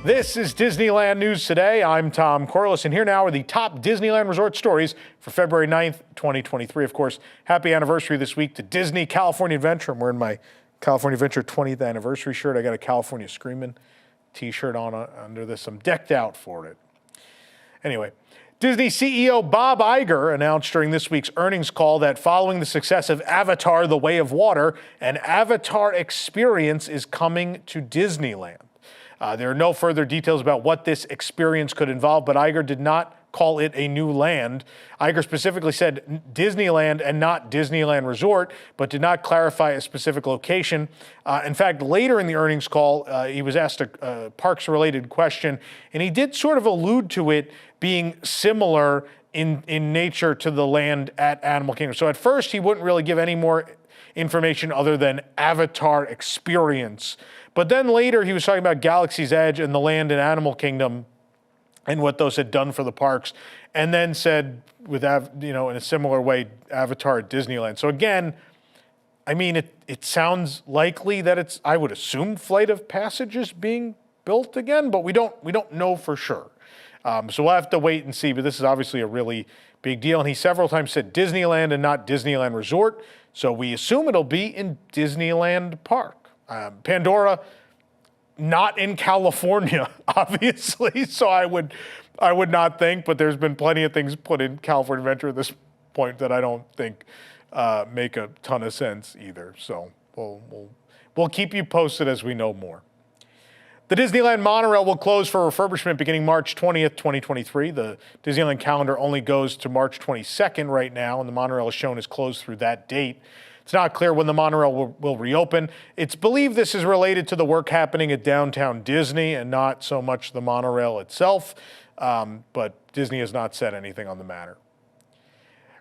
This is Disneyland News Today. I'm Tom Corliss, and here now are the top Disneyland resort stories for February 9th, 2023. Of course, happy anniversary this week to Disney California Adventure. I'm wearing my California Adventure 20th anniversary shirt. I got a California Screamin' t-shirt on under this. I'm decked out for it. Anyway, Disney CEO Bob Iger announced during this week's earnings call that following the success of Avatar: The Way of Water, an Avatar experience is coming to Disneyland. There are no further details about what this experience could involve, but Iger did not call it a new land. Iger specifically said Disneyland and not Disneyland Resort, but did not clarify a specific location. In fact, later in the earnings call, he was asked a parks-related question, and he did sort of allude to it being similar in nature to the land at Animal Kingdom. So at first, he wouldn't really give any more information other than Avatar experience. But then later he was talking about Galaxy's Edge and the land in Animal Kingdom and what those had done for the parks, and then said, with in a similar way, Avatar at Disneyland. So again, I mean, it sounds likely that it's, I would assume, Flight of Passage is being built again, but we don't know for sure. So we'll have to wait and see, but this is obviously a really big deal. And he several times said Disneyland and not Disneyland Resort, so we assume it'll be in Disneyland Park. Pandora, not in California, obviously, so I would not think, but there's been plenty of things put in California Adventure at this point that I don't think make a ton of sense either. So we'll keep you posted as we know more. The Disneyland Monorail will close for refurbishment beginning March 20th, 2023. The Disneyland calendar only goes to March 22nd right now, and the Monorail is shown as closed through that date. It's not clear when the monorail will reopen. It's believed this is related to the work happening at downtown Disney and not so much the monorail itself, but Disney has not said anything on the matter.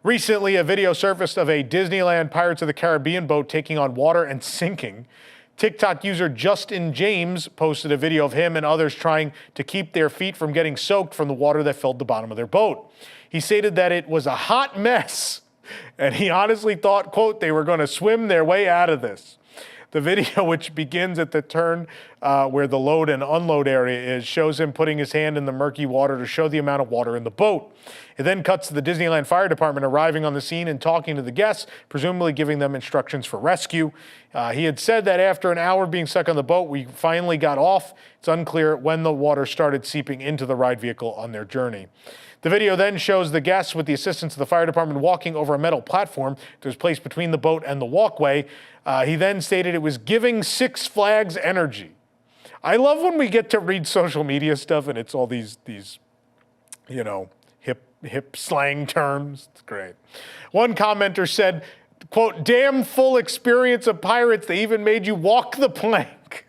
Recently, a video surfaced of a Disneyland Pirates of the Caribbean boat taking on water and sinking. TikTok user Justin James posted a video of him and others trying to keep their feet from getting soaked from the water that filled the bottom of their boat. He stated that it was a hot mess, and he honestly thought, quote, they were going to swim their way out of this. The video, which begins at the turn where the load and unload area is, shows him putting his hand in the murky water to show the amount of water in the boat. It then cuts to the Disneyland Fire Department arriving on the scene and talking to the guests, presumably giving them instructions for rescue. He had said that after an hour being stuck on the boat, we finally got off. It's unclear when the water started seeping into the ride vehicle on their journey. The video then shows the guests with the assistance of the fire department walking over a metal platform that was placed between the boat and the walkway. He then stated it was giving Six Flags energy. I love when we get to read social media stuff and it's all these hip slang terms. It's great. One commenter said, quote, damn full experience of pirates. They even made you walk the plank.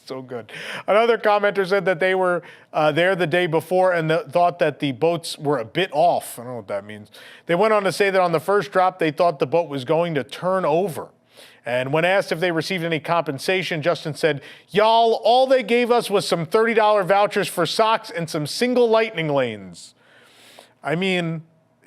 So good. Another commenter said that they were there the day before and thought that the boats were a bit off. I don't know what that means. They went on to say that on the first drop, they thought the boat was going to turn over. And when asked if they received any compensation, Justin said, y'all, all they gave us was some $30 vouchers for socks and some single lightning lanes. I mean,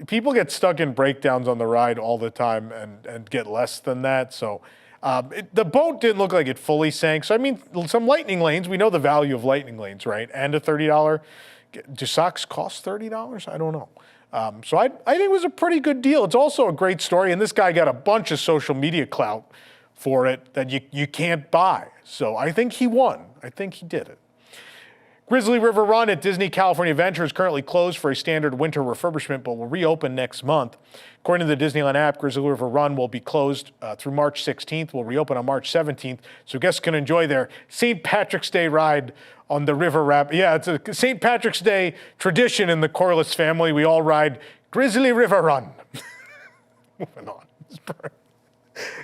people get stuck in breakdowns on the ride all the time and get less than that. So the boat didn't look like it fully sank. So, I mean, some lightning lanes, we know the value of lightning lanes, right? And a $30. Do socks cost $30? I don't know. So I think it was a pretty good deal. It's also a great story. And this guy got a bunch of social media clout for it that you can't buy. So I think he won. I think he did it. Grizzly River Run at Disney California Adventure is currently closed for a standard winter refurbishment, but will reopen next month. According to the Disneyland app, Grizzly River Run will be closed through March 16th. Will reopen on March 17th, so guests can enjoy their St. Patrick's Day ride on the river rapids. Yeah, it's a St. Patrick's Day tradition in the Corliss family. We all ride Grizzly River Run. Moving on.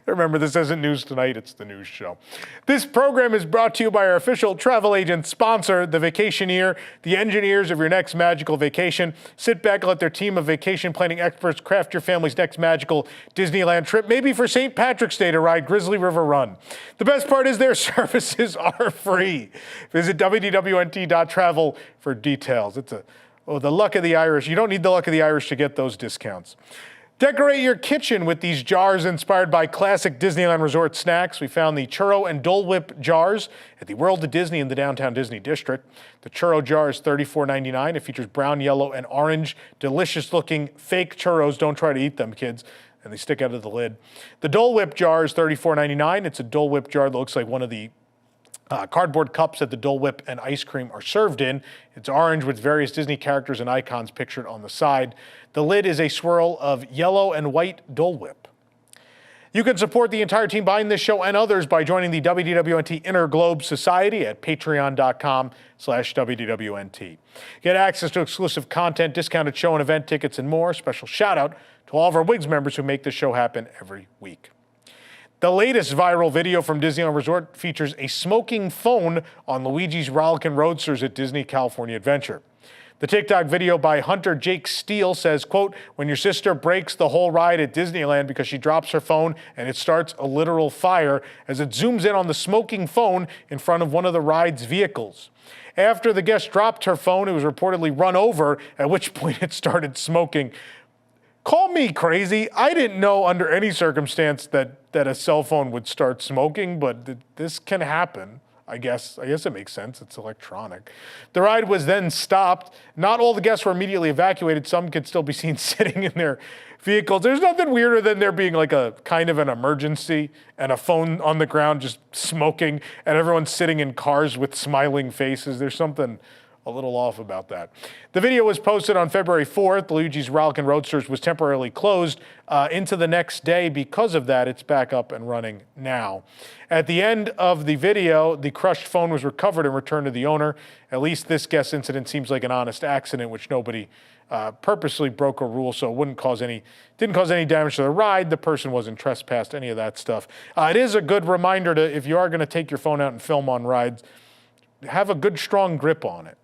Remember, this isn't news tonight, it's the news show. This program is brought to you by our official travel agent sponsor, The Vacationeer, the engineers of your next magical vacation. Sit back and let their team of vacation planning experts craft your family's next magical Disneyland trip, maybe for St. Patrick's Day to ride Grizzly River Run. The best part is their services are free. Visit WDWNT.travel for details. It's the luck of the Irish. You don't need the luck of the Irish to get those discounts. Decorate your kitchen with these jars inspired by classic Disneyland Resort snacks. We found the Churro and Dole Whip jars at the World of Disney in the downtown Disney district. The Churro jar is $34.99. It features brown, yellow, and orange, delicious-looking fake churros. Don't try to eat them, kids, and they stick out of the lid. The Dole Whip jar is $34.99. It's a Dole Whip jar that looks like one of the cardboard cups that the Dole Whip and ice cream are served in. It's orange with various Disney characters and icons pictured on the side. The lid is a swirl of yellow and white Dole Whip. You can support the entire team behind this show and others by joining the WDWNT Inner Globe Society at patreon.com/WDWNT. Get access to exclusive content, discounted show and event tickets, and more. Special shout out to all of our WIGS members who make this show happen every week. The latest viral video from Disneyland Resort features a smoking phone on Luigi's Rollickin Roadsters at Disney California Adventure. The TikTok video by Hunter Jake Steele says, quote, "When your sister breaks the whole ride at Disneyland because she drops her phone and it starts a literal fire," as it zooms in on the smoking phone in front of one of the ride's vehicles. After the guest dropped her phone, it was reportedly run over, at which point it started smoking. Call me crazy. I didn't know under any circumstance that a cell phone would start smoking, but this can happen. I guess it makes sense. It's electronic. The ride was then stopped. Not all the guests were immediately evacuated. Some could still be seen sitting in their vehicles. There's nothing weirder than there being like a kind of an emergency and a phone on the ground just smoking and everyone's sitting in cars with smiling faces. There's something a little off about that. The video was posted on February 4th. Luigi's Rollickin Roadsters was temporarily closed into the next day. Because of that, it's back up and running now. At the end of the video, the crushed phone was recovered and returned to the owner. At least this guest incident seems like an honest accident, which nobody purposely broke a rule, so it didn't cause any damage to the ride. The person wasn't trespassed, any of that stuff. It is a good reminder to, if you are going to take your phone out and film on rides, have a good, strong grip on it.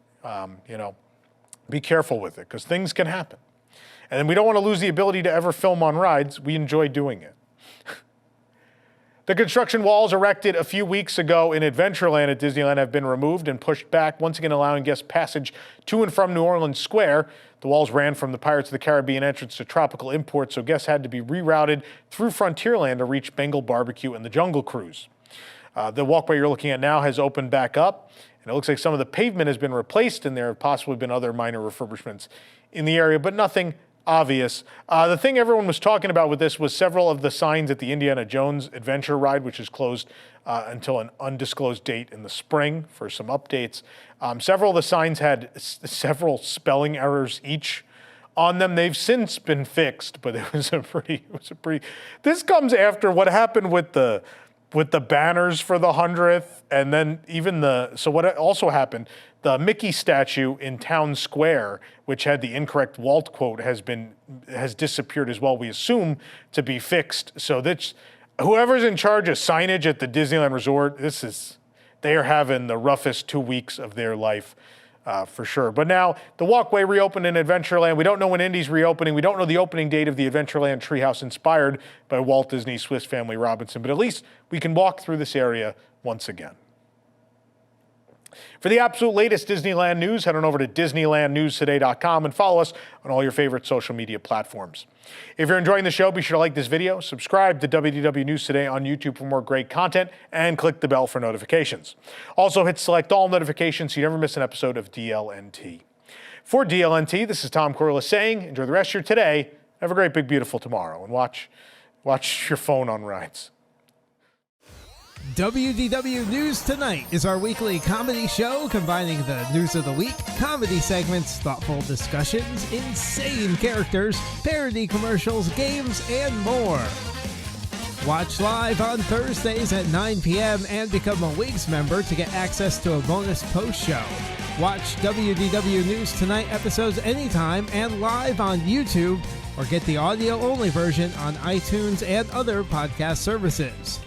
Be careful with it because things can happen. And then we don't want to lose the ability to ever film on rides. We enjoy doing it. The construction walls erected a few weeks ago in Adventureland at Disneyland have been removed and pushed back, once again allowing guests passage to and from New Orleans Square. The walls ran from the Pirates of the Caribbean entrance to Tropical Import, so guests had to be rerouted through Frontierland to reach Bengal Barbecue and the Jungle Cruise. The walkway you're looking at now has opened back up, and it looks like some of the pavement has been replaced, and there have possibly been other minor refurbishments in the area, but nothing obvious. The thing everyone was talking about with this was several of the signs at the Indiana Jones Adventure ride, which is closed until an undisclosed date in the spring for some updates. Several of the signs had several spelling errors each on them. They've since been fixed, but it was a pretty. This comes after what happened with the banners for the 100th, and then even so what also happened, the Mickey statue in Town Square, which had the incorrect Walt quote, has disappeared as well, we assume, to be fixed. So whoever's in charge of signage at the Disneyland Resort, they are having the roughest 2 weeks of their life. For sure. But now the walkway reopened in Adventureland. We don't know when Indy's reopening. We don't know the opening date of the Adventureland treehouse inspired by Walt Disney's Swiss Family Robinson, but at least we can walk through this area once again. For the absolute latest Disneyland news, head on over to DisneylandNewsToday.com and follow us on all your favorite social media platforms. If you're enjoying the show, be sure to like this video, subscribe to WDW News Today on YouTube for more great content, and click the bell for notifications. Also, hit select all notifications so you never miss an episode of DLNT. For DLNT, this is Tom Corliss saying, enjoy the rest of your today, have a great, big, beautiful tomorrow, and watch your phone on rides. WDW News Tonight is our weekly comedy show combining the news of the week, comedy segments, thoughtful discussions, insane characters, parody commercials, games, and more. Watch live on Thursdays at 9 p.m. and become a WIGS member to get access to a bonus post show. Watch WDW News Tonight episodes anytime and live on YouTube, or get the audio-only version on iTunes and other podcast services.